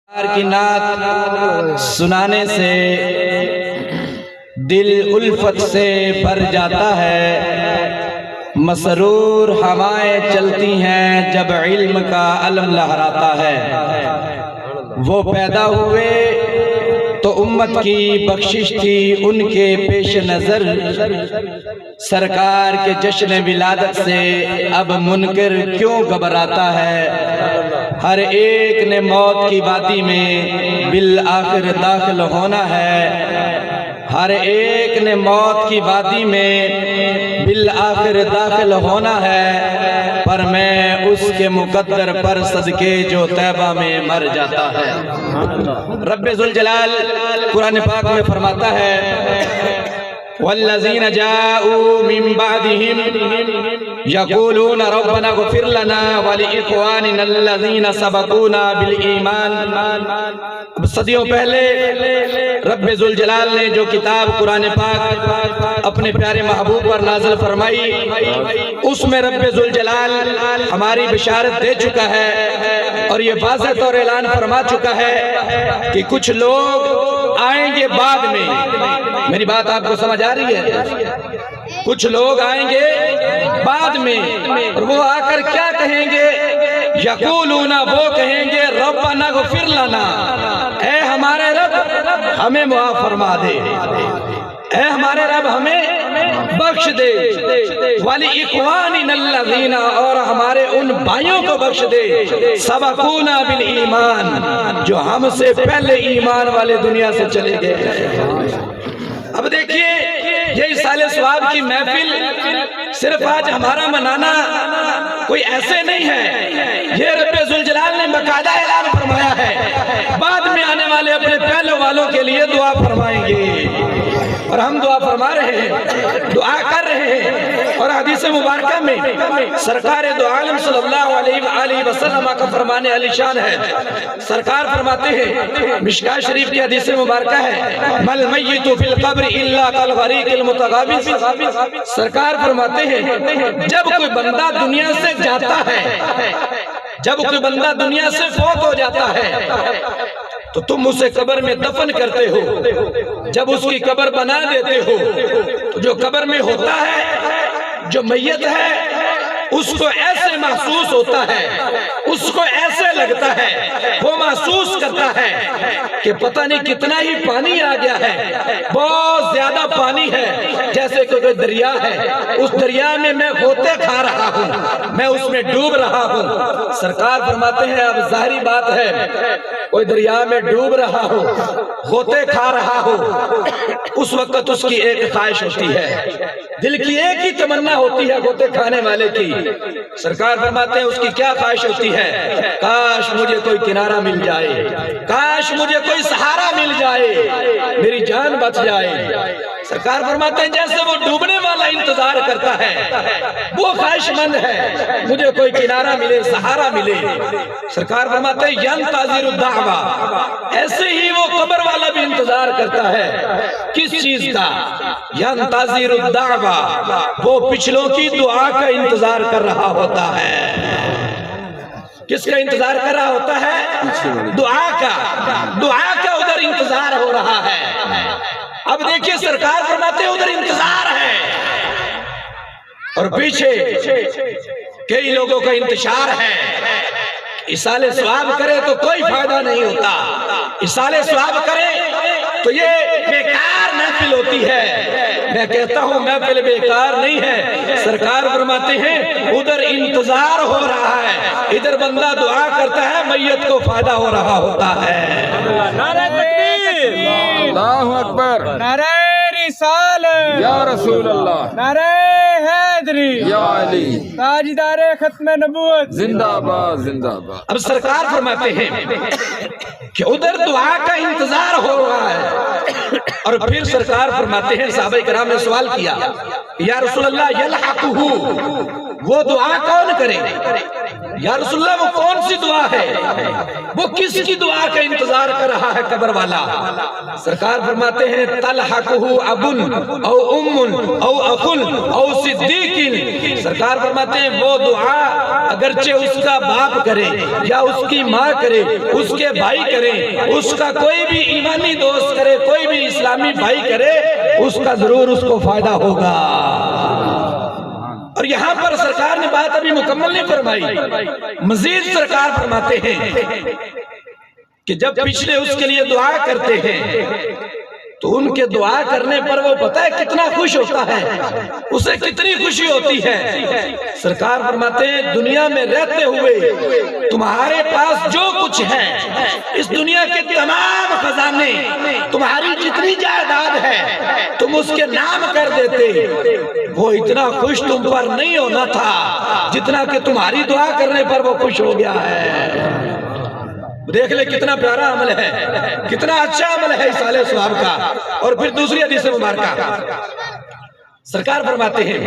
کی نعت سنانے سے دل الفت سے بھر جاتا ہے، مسرور ہوائیں چلتی ہیں جب علم کا علم لہراتا ہے۔ وہ پیدا ہوئے تو امت کی بخشش تھی ان کے پیش نظر، سرکار کے جشن ولادت سے اب منکر کیوں گھبراتا ہے؟ ہر ایک نے موت کی وادی میں بالآخر داخل ہونا ہے، ہر ایک نے موت کی وادی میں بالآخر داخل ہونا ہے، پر میں اس کے مقدر پر صدقے جو طیبہ میں مر جاتا ہے۔ رب ذوالجلال قرآن پاک میں فرماتا ہے والذین جاءوا من بعدهم یقولون ربنا اغفر لنا ولإخواننا الذین سبقونا بالایمان۔ صدیوں پہلے رب ذوالجلال نے جو کتاب قرآن پاک اپنے پیارے محبوب پر نازل فرمائی، اس میں رب ذوالجلال ہماری بشارت دے چکا ہے اور یہ واضح طور اعلان فرما چکا ہے کہ کچھ لوگ آئیں گے بعد میں۔ میری بات آپ کو سمجھ آ رہی ہے؟ کچھ لوگ آئیں گے بعد میں اور وہ آ کر کیا کہیں گے؟ یقولون، وہ کہیں گے ربنا اغفر لنا، اے ہمارے رب ہمیں معاف فرما دے، اے ہمارے رب ہمیں بخش دے، وَلِإِخْوَانِنَا الَّذِينَ، اور ہمارے ان بھائیوں کو بخش دے سبقونا بالایمان، جو ہم سے پہلے ایمان والے دنیا سے چلے گئے۔ اب دیکھیے یہ اِسال ثواب کی محفل صرف آج ہمارا منانا کوئی ایسے نہیں ہے، یہ رب ذوالجلال نے باقاعدہ اعلان فرمایا ہے بعد میں آنے والے اپنے پہلے والوں کے لیے دعا فرمائیں گے، اور ہم دعا فرما رہے ہیں، دعا کر رہے ہیں۔ اور حدیث مبارکہ میں سرکار دو عالم صلی اللہ علیہ وآلہ وسلم کا فرمانے علی شان ہے۔ سرکار فرماتے ہیں، مشکاہ شریف کی حدیث مبارکہ ہے، مل میت فی القبر الا کالغریق المتغابس۔ سرکار فرماتے ہیں جب کوئی بندہ دنیا سے جاتا ہے، جب کوئی بندہ دنیا سے فوت ہو جاتا ہے تو تم اسے قبر میں دفن کرتے ہو، جب اس کی قبر بنا دیتے ہو تو جو قبر میں ہوتا ہے، جو میت ہے، اس کو ایسے محسوس ہوتا ہے، اس کو ایسے لگتا ہے، وہ محسوس کرتا ہے کہ پتہ نہیں کتنا ہی پانی آ گیا ہے، بہت زیادہ پانی ہے، جیسے کہ کوئی دریا ہے، اس دریا میں میں غوطے کھا رہا ہوں، میں اس میں ڈوب رہا ہوں۔ سرکار فرماتے ہیں اب ظاہری بات ہے، کوئی دریا میں ڈوب رہا ہو، غوطے کھا رہا ہو، اس وقت اس کی ایک خواہش ہوتی ہے، دل کی ایک ہی تمنا ہوتی ہے غوطے کھانے والے کی۔ سرکار فرماتے ہیں اس کی کیا خواہش ہوتی ہے؟ کاش مجھے کوئی کنارہ مل جائے، کاش مجھے کوئی سہارا مل جائے، میری جان بچ جائے۔ سرکار فرماتے ہیں جیسے وہ ڈوبنے والا انتظار کرتا ہے، وہ خواہش مند ہے مجھے کوئی کنارہ ملے، سہارا ملے۔ سرکار فرماتے ہیں ینتظر الدعوہ، ایسے ہی وہ قبر والا بھی انتظار کرتا ہے، کس چیز کا؟ ینتظر الدعوہ، وہ پچھلوں کی دعا کا انتظار کر رہا ہوتا ہے۔ کس کا انتظار کر رہا ہوتا ہے؟ دعا کا، دعا کا ادھر انتظار ہو رہا ہے۔ اب دیکھیے سرکار فرماتے ہیں ادھر انتظار ہے اور پیچھے کئی لوگوں کا انتشار ہے۔ اِسال ثواب کرے تو کوئی فائدہ نہیں ہوتا، اِسال ثواب کرے تو یہ بیکار محفل ہوتی ہے۔ میں کہتا ہوں محفل بیکار نہیں ہے۔ سرکار فرماتے ہیں ادھر انتظار ہو رہا ہے، ادھر بندہ دعا کرتا ہے، میت کو فائدہ ہو رہا ہوتا ہے۔ نعرہ تکبیر، اللہ اکبر، نعرہ رسالت، یا رسول اللہ، نعرہ حیدری، یا علی، تاجدار ختم نبوت، زندہ باد زندہ باد۔ اب سرکار فرماتے ہیں کہ ادھر دعا کا انتظار ہو رہا ہے، اور پھر سرکار فرماتے ہیں صحابہ کرام نے سوال کیا یا رسول اللہ یلحقہ، وہ دعا کون کرے؟ یا رسول اللہ وہ کون سی دعا ہے، وہ کس کی دعا کا انتظار کر رہا ہے قبر والا؟ سرکار فرماتے ہیں تلحقہ ابن او ام او اخن او صدیق، سرکار فرماتے ہیں وہ دعا اگرچہ اس کا باپ کرے یا اس کی ماں کرے، اس کے بھائی کرے، اس کا کوئی بھی ایمانی دوست کرے، کوئی بھی اسلامی بھائی کرے، اس کا ضرور اس کو فائدہ ہوگا۔ اور یہاں پر سرکار نے بات ابھی مکمل نہیں فرمائی، مزید سرکار فرماتے ہیں کہ جب پچھلے اس کے لیے دعا کرتے ہیں تو ان کے دعا کرنے پر وہ پتہ ہے کتنا خوش ہوتا ہے، اسے کتنی خوشی ہوتی ہے۔ سرکار فرماتے ہیں دنیا میں رہتے ہوئے تمہارے پاس جو کچھ ہے، اس دنیا کے تمام خزانے، تمہاری جتنی جائیداد ہے، تم اس کے نام کر دیتے، وہ اتنا خوش تم پر نہیں ہونا تھا جتنا کہ تمہاری دعا کرنے پر وہ خوش ہو گیا ہے۔ دیکھ لے کتنا پیارا عمل ہے، کتنا اچھا عمل ہے اس اعلی ثواب کا۔ اور پھر دوسری حدیث مبارکہ سرکار فرماتے ہیں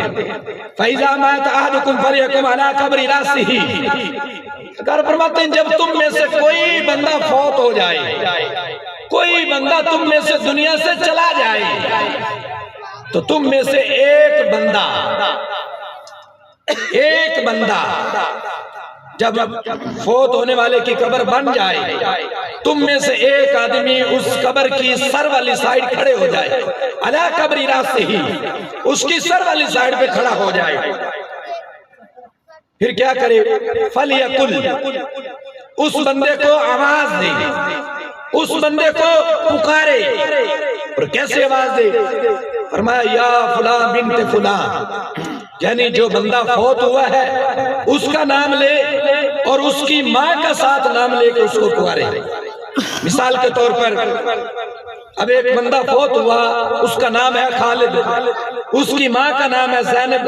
فَإِذَا مَاتَ أَحَدُكُمْ فَلْيَقُمْ عَلَىٰ قَبْرِ رَأْسِهِ، سرکار فرماتے ہیں جب تم میں سے کوئی بندہ فوت ہو جائے، کوئی بندہ تم میں سے دنیا سے چلا جائے، تو تم میں سے ایک بندہ جب فوت ہونے والے کی قبر بن جائے، تم میں سے ایک آدمی اس قبر کی سر والی سائیڈ کھڑے ہو جائے، علی قبر راسہ، اس کی سر والی سائیڈ پہ کھڑا ہو جائے، پھر کیا کرے؟ فَلْيَقُلْ، اس بندے کو آواز دے، اس بندے کو پکارے۔ اور کیسے آواز دے؟ فرمایا یا فلاں بنت فلاں، یعنی جو بندہ فوت ہوا ہے اس کا نام لے اور اس کی ماں کا ساتھ نام لے کے اس کو پکارے۔ مثال کے طور پر اب ایک بندہ فوت ہوا، اس کا نام ہے خالد، اس کی ماں کا نام ہے زینب،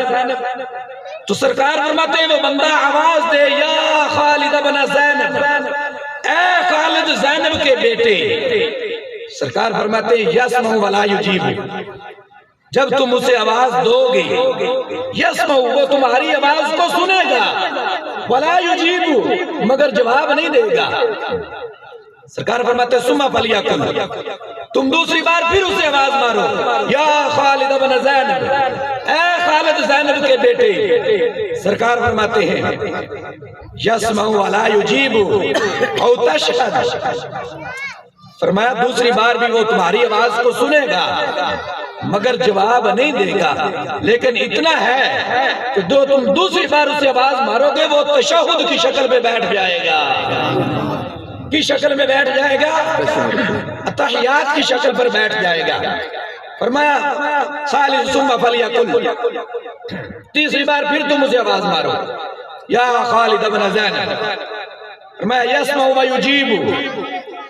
تو سرکار فرماتے ہیں وہ بندہ آواز دے یا خالد ابن زینب، اے خالد زینب کے بیٹے۔ سرکار فرماتے ہیں یسمع ولا یجیب، جب تم اسے آواز دو گے، یسمع، وہ تمہاری آواز کو سنے گا، ولا یجیب، مگر جواب نہیں دے گا۔ سرکار فرماتے ہیں ثم فلیقل، تم دوسری بار پھر اسے آواز مارو یا خالد ابن زینب، اے خالد زینب کے بیٹے۔ سرکار فرماتے ہیں یسمع ولا یجیب او تشہد، فرمایا دوسری بار بھی وہ تمہاری آواز کو سنے گا مگر جواب نہیں دے گا، لیکن اتنا ہے کہ جو تم دوسری بار اسے آواز مارو گے وہ تشہد کی شکل میں بیٹھ جائے گا، کی شکل میں بیٹھ جائے گا، تحیات کی شکل پر بیٹھ جائے گا۔ فرمایا ثالث ثم فلیقل، تیسری بار پھر تم اسے آواز مارو یا خالد ابن زینب، فرمایا یسمع و یجیب،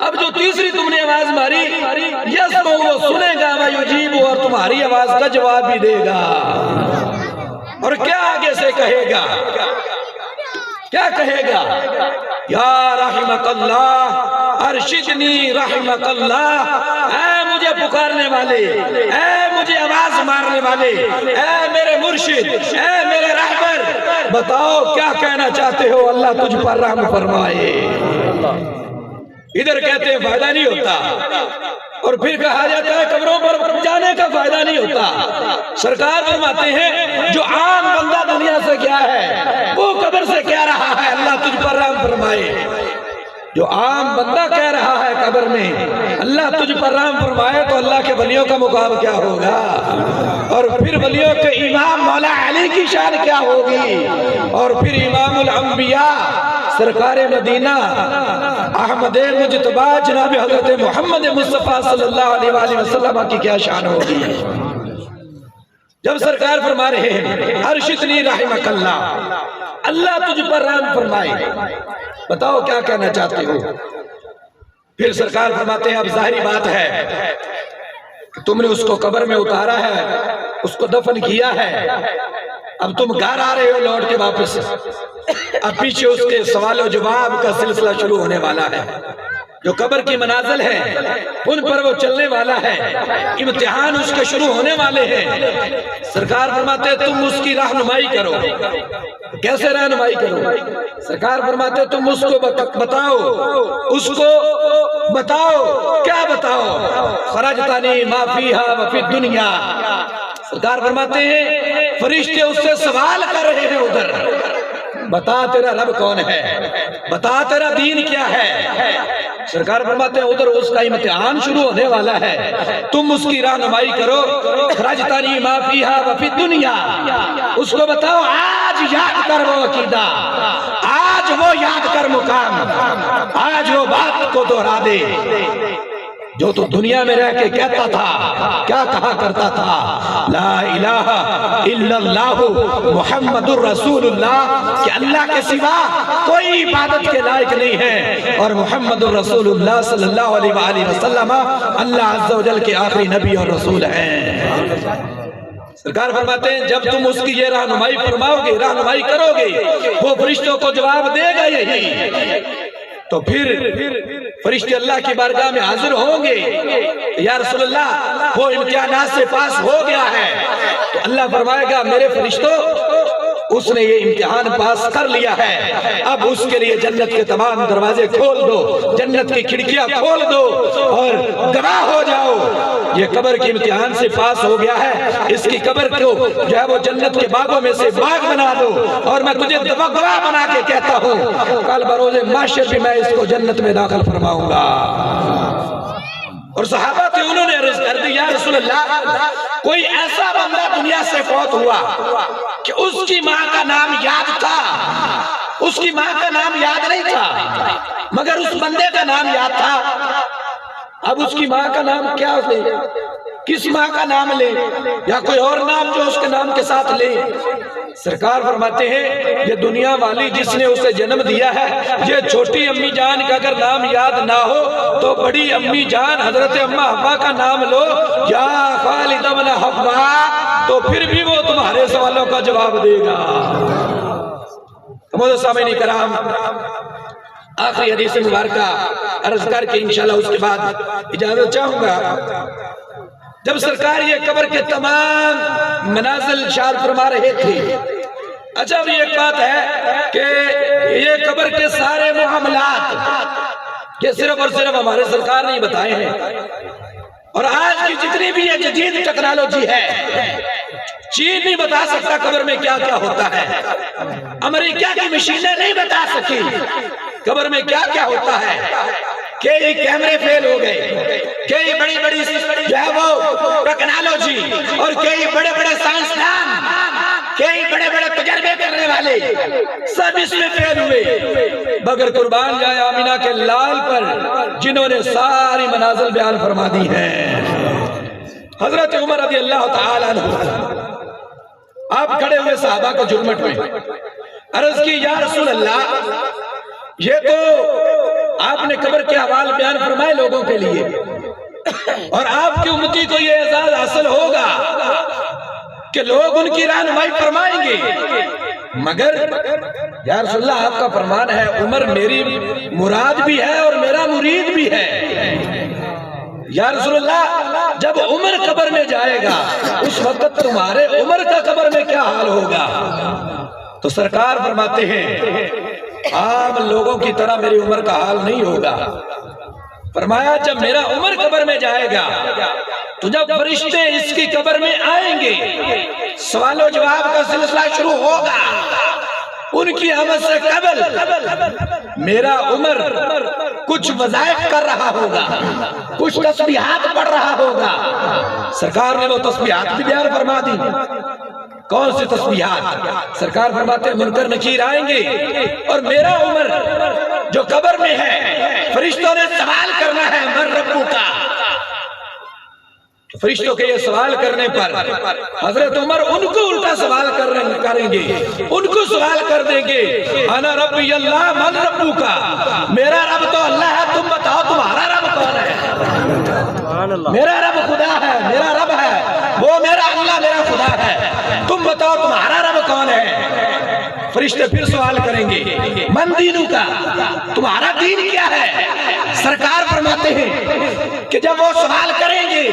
اب جو تیسری تم نے آواز ماری یسمع، وہ سنے گا، و یجیب، اور تمہاری آواز کا جواب بھی دے گا۔ اور کیا آگے سے کہے گا؟ کیا کہے گا؟ یا رحمک اللہ ارشدنی رحمک اللہ، اے مجھے پکارنے والے، اے مجھے آواز مارنے والے، اے میرے مرشد، اے میرے رہبر، بتاؤ کیا کہنا چاہتے ہو، اللہ تجھ پر رحم فرمائے۔ ادھر کہتے ہیں فائدہ نہیں ہوتا، اور پھر کہا جاتا ہے قبروں پر جانے کا فائدہ نہیں ہوتا۔ سرکار فرماتے ہیں جو عام بندہ دنیا سے کیا ہے وہ قبر سے کیا رہا ہے، اللہ تجھ پر رحم فرمائے۔ جو عام بندہ کہہ رہا ہے قبر میں اللہ تجھ پر رحم فرمائے، تو اللہ کے ولیوں کا مقام کیا ہوگا، اور پھر ولیوں کے امام مولا علی کی شان کیا ہوگی، اور پھر امام الانبیاء سرکار مدینہ احمد مجتبی جناب حضرت محمد مصطفیٰ صلی اللہ علیہ وآلہ وسلم کی کیا شان ہوگی۔ جب سرکار فرما رہے ہیں ارشدنی رحمک اللہ، اللہ تجھ پر رحم فرمائے، بتاؤ کیا کہنا چاہتے ہو۔ پھر سرکار فرماتے ہیں اب ظاہری بات ہے تم نے اس کو قبر میں اتارا ہے، اس کو دفن کیا ہے، اب تم گھر آ رہے ہو لوٹ کے واپس، اب پیچھے اس کے سوال و جواب کا سلسلہ شروع ہونے والا ہے۔ جو قبر کی منازل ہے ان پر وہ چلنے والا ہے، امتحان اس کے شروع ہونے والے ہیں۔ سرکار فرماتے ہیں تم اس کی رہنمائی کرو۔ کیسے رہنمائی کرو؟ سرکار فرماتے ہیں تم اس کو بتاؤ، اس کو بتاؤ، کیا بتاؤ؟ خرجتنی ما فیہا وفی الدنیا۔ سرکار فرماتے ہیں فرشتے اس سے سوال کر رہے ہیں ادھر، بتا تیرا رب کون ہے، بتا تیرا دین کیا ہے۔ سرکار فرماتے ہیں ادھر اس کا امتحان شروع ہونے والا ہے، تم اس کی رہنمائی کرو۔ خرجتنی ما فیہا وفی الدنیا، اس کو بتاؤ آج یاد کر وہ عقیدہ، آج وہ یاد کر مقام، آج وہ بات کو دہرا دے جو تو دنیا میں رہ کے کہتا تھا، کیا کہا کرتا تھا؟ لا الہ الا اللہ محمد الرسول اللہ، کہ اللہ کے سوا کوئی عبادت کے لائق نہیں ہے، اور محمد الرسول اللہ صلی اللہ علیہ وآلہ وسلم اللہ عز و جل کے آخری نبی اور رسول ہیں۔ سرکار فرماتے ہیں جب تم اس کی یہ رہنمائی فرماؤ گے، رہنمائی کرو گے، وہ فرشتوں کو جواب دے گا یہی، تو پھر فرشتے اللہ کی بارگاہ میں حاضر ہوں گے، یا رسول اللہ وہ امتحانات سے پاس ہو گیا ہے، تو اللہ فرمائے گا میرے فرشتوں اس نے یہ امتحان پاس کر لیا ہے، اب اس کے لیے جنت کے تمام دروازے کھول دو، جنت کی کھڑکیاں کھول دو اور گواہ ہو جاؤ یہ قبر کے امتحان سے پاس ہو گیا ہے، اس کی قبر کو جو ہے وہ جنت کے باغوں میں سے باغ بنا دو، اور میں تجھے گواہ بنا کے کہتا ہوں کل بروز محشر بھی میں اس کو جنت میں داخل فرماؤں گا۔ اور صحابہ تھے انہوں نے عرض کر دی یا رسول اللہ کوئی ایسا بندہ دنیا سے فوت ہوا کہ اس کی ماں کا نام یاد تھا، اس کی ماں کا نام یاد نہیں تھا مگر اس بندے کا نام یاد تھا، اب اس کی ماں کا نام کیا لے، کس ماں کا نام لے، یا کوئی اور نام جو اس کے نام کے ساتھ لے؟ سرکار فرماتے ہیں یہ دنیا والی جس نے اسے جنم دیا ہے، یہ چھوٹی امی جان کا اگر نام یاد نہ ہو تو بڑی امی جان حضرت اماں حوا کا نام لو، یا خالد بن حوا، تو پھر بھی وہ تمہارے سوالوں کا جواب دے گا۔ محترم سامعین کرام، آخری حدیث مبارکہ عرض کر کے انشاءاللہ اس کے بعد اجازت چاہوں گا۔ جب سرکار یہ قبر کے تمام منازل ارشاد فرما رہے تھے، اچھا بھی ایک بات ہے کہ یہ قبر کے سارے معاملات یہ صرف اور صرف ہمارے سرکار نہیں بتائے ہیں، اور آج کی جتنی بھی یہ جدید ٹیکنالوجی ہے، چین نہیں بتا سکتا قبر میں کیا کیا ہوتا ہے، امریکہ کی مشینیں نہیں بتا سکی قبر میں کیا کیا ہوتا ہے، کئی کیمرے فیل ہو گئے، کئی بڑی بڑی جو ہے وہ ٹیکنالوجی، اور کئی بڑے بڑے سائنسدان، کئی بڑے بڑے تجربے کرنے والے سب اس میں فیل ہوئے، مگر قربان جائے آمینہ کے لال پر جنہوں نے ساری منازل بیان فرما دی ہیں۔ حضرت عمر رضی اللہ تعالیٰ عنہ آپ کھڑے ہوئے صحابہ کو جھرمٹ میں عرض کی یا رسول اللہ یہ تو آپ نے قبر کے حوال بیان فرمائے لوگوں کے لیے، اور آپ کی امتی کو یہ اعزاز حاصل ہوگا کہ لوگ ان کی رہنمائی فرمائیں گے، مگر یا رسول اللہ آپ کا فرمان ہے عمر میری مراد بھی ہے اور میرا مرید بھی ہے، یا رسول اللہ جب عمر قبر میں جائے گا اس وقت تمہارے عمر کا قبر میں کیا حال ہوگا؟ تو سرکار فرماتے ہیں عام لوگوں کی طرح میری عمر کا حال نہیں ہوگا، فرمایا جب میرا عمر قبر میں جائے گا تو جب فرشتے اس کی قبر میں آئیں گے سوال و جواب کا سلسلہ شروع ہوگا، ان کی آمد سے قبل میرا عمر کچھ وظائف کر رہا ہوگا، کچھ تسبیحات پڑھ رہا ہوگا، سرکار نے وہ تسبیحات بھی بیان فرما دی۔ کون سی تسبیحات؟ سرکار فرماتے ہیں منکر نکیر آئیں گے اور میرا عمر جو قبر میں ہے فرشتوں نے سوال کرنا ہے من ربو کا، فرشتوں کے یہ سوال کرنے پر حضرت عمر ان کو الٹا سوال کریں گے، ان کو سوال کر دیں گے انا ربی اللہ من ربو کا، میرا رب تو اللہ ہے، تم بتاؤ تمہارا رب کون ہے؟ میرا رب خدا ہے، میرا رب ہے وہ، میرا اللہ میرا خدا ہے، تم بتاؤ تمہارا رب کون ہے؟ فرشتے پھر سوال کریں گے من دینو کا، تمہارا دین کیا ہے؟ سرکار فرماتے ہیں کہ جب وہ سوال کریں گے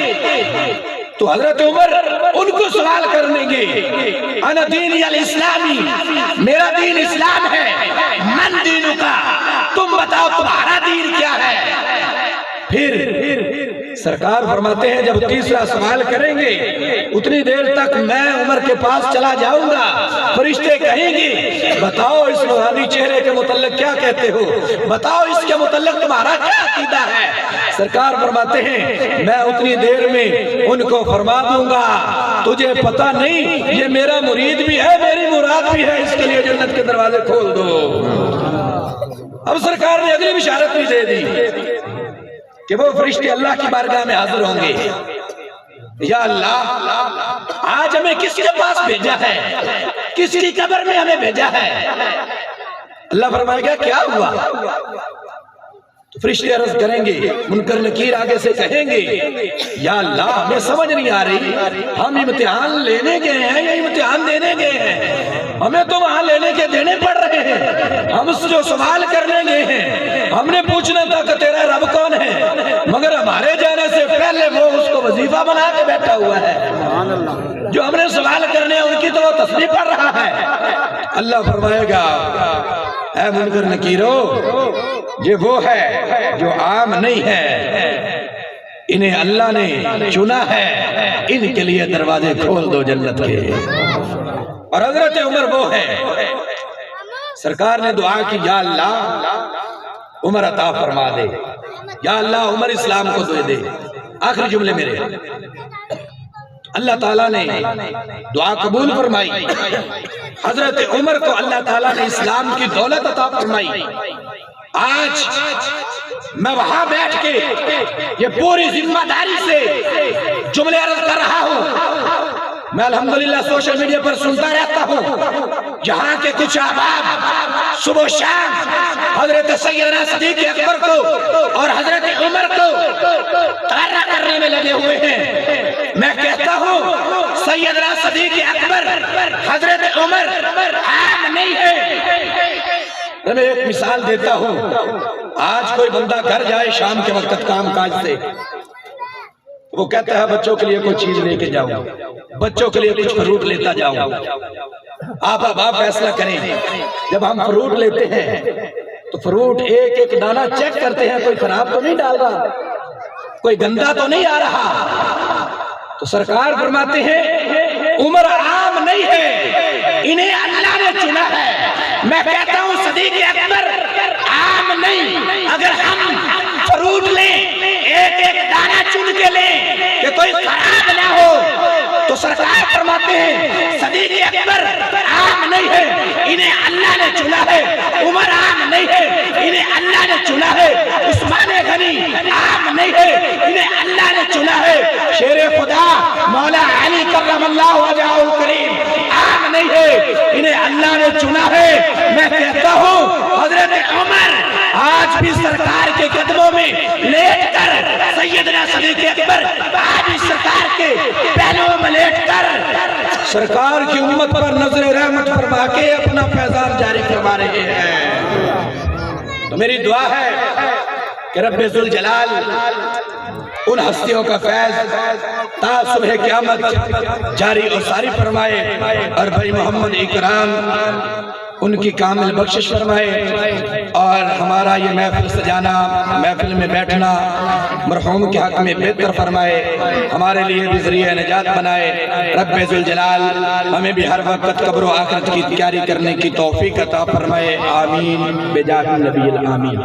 تو حضرت عمر ان کو سوال کریں گے انا دینی الاسلامی، میرا دین اسلام ہے، من دینو کا، تم بتاؤ تمہارا دین کیا ہے؟ پھر سرکار فرماتے ہیں جب تیسرا سوال کریں گے اتنی دیر تک میں عمر کے پاس چلا جاؤں گا، فرشتے کہیں گے بتاؤ اس نورانی چہرے کے متعلق کیا کہتے ہو، بتاؤ اس کے متعلق تمہارا کیا عقیدہ ہے؟ سرکار فرماتے ہیں میں اتنی دیر میں ان کو فرما دوں گا تجھے پتہ نہیں یہ میرا مرید بھی ہے، میری مراد بھی ہے، اس کے لیے جنت کے دروازے کھول دو۔ اب سرکار نے اگلی بشارت بھی دے دی کہ وہ فرشتے اللہ کی بارگاہ میں حاضر ہوں گے، یا اللہ آج ہمیں کس کے پاس بھیجا ہے، کس کی قبر میں ہمیں بھیجا ہے؟ اللہ فرمائے گا کیا ہوا؟ تو فرشتے عرض کریں گے، منکر نکیر آگے سے کہیں گے یا اللہ ہمیں سمجھ نہیں آ رہی، ہم امتحان لینے گئے ہیں یا امتحان دینے گئے ہیں؟ ہمیں تو وہاں لینے کے دینے پڑ رہے ہیں، ہم اس جو سوال کرنے گئے ہیں ہم نے پوچھنا تھا کہ تیرا رب کون ہے، مگر ہمارے جانے سے پہلے وہ اس کو وظیفہ بنا کے بیٹھا ہوا ہے، جو ہم نے سوال کرنے ہیں ان کی تو وہ تسبیح پڑھ رہا ہے۔ اللہ فرمائے گا اے منکر نکیرو یہ وہ ہے جو عام نہیں ہے، انہیں اللہ نے چنا ہے، ان کے لیے دروازے کھول دو جنت کے۔ اور حضرت عمر وہ ہے، سرکار نے دعا کی یا اللہ عمر عطا فرما دے، یا اللہ عمر اسلام کو دے دے۔ آخری جملے میرے، اللہ تعالیٰ نے دعا قبول فرمائی، حضرت عمر کو اللہ تعالیٰ نے اسلام کی دولت عطا فرمائی۔ آج میں وہاں بیٹھ کے یہ پوری ذمہ داری سے جملے عرض کر رہا ہوں، میں الحمدللہ سوشل میڈیا پر سنتا رہتا ہوں جہاں کے کچھ احباب صبح و شام حضرت سیدنا صدیق اکبر کو اور حضرت عمر کو تقرر کرنے میں لگے ہوئے ہیں۔ میں کہتا ہوں سیدنا صدیق اکبر حضرت عمر عام نہیں ہے۔ میں ایک مثال دیتا ہوں، آج کوئی بندہ گھر جائے شام کے وقت کام کاج سے، وہ کہتا ہے بچوں کے لیے کوئی چیز لے کے جاؤں، بچوں کے لیے کچھ فروٹ لیتا جاؤں۔ آپ فیصلہ کریں، جب ہم فروٹ لیتے ہیں تو فروٹ ایک ایک دانہ چیک کرتے ہیں کوئی خراب تو نہیں ڈال رہا، کوئی گندا تو نہیں آ رہا۔ تو سرکار فرماتے ہیں عمر عام نہیں ہے، انہیں اللہ نے چنا ہے۔ میں کہتا ہوں صدیق اکبر عام نہیں، اگر ہم فروٹ لیں ایک ایک دانہ چن کے لیں کہ کوئی خراب نہ ہو، تو سرکار فرماتے ہیں صدیق اکبر عام نہیں ہے، انہیں اللہ نے چنا ہے۔ عمر عام نہیں ہے، انہیں اللہ نے چنا ہے۔ عثمان غنی عام نہیں ہے، انہیں اللہ نے چنا ہے۔ شیر خدا مولا علی کرم اللہ وجہہ الکریم عام نہیں ہے، انہیں اللہ نے چنا ہے۔ میں کہتا ہوں حضرت عمر آج بھی سرکار کے قدموں میں لیٹ کر، سیدنا صدیق اکبر آج بھی سرکار کے پہلوؤں میں لیٹ کر سرکار کی امت پر نظر رحمت فرما کے اپنا فیضان جاری فرما رہے ہیں۔ تو میری دعا ہے کہ رب ذوالجلال ان ہستیوں کا فیض تا صبح قیامت جاری اور ساری فرمائے، اور بھائی محمد اکرام ان کی کامل بخشش فرمائے، اور ہمارا یہ محفل سجانا، محفل میں بیٹھنا مرحوم کے حق میں بہتر فرمائے، ہمارے لیے بھی ذریعہ نجات بنائے۔ رب ذوالجلال ہمیں بھی ہر وقت قبر و آخرت کی تیاری کرنے کی توفیق عطا فرمائے، آمین بجاہ النبی الآمین۔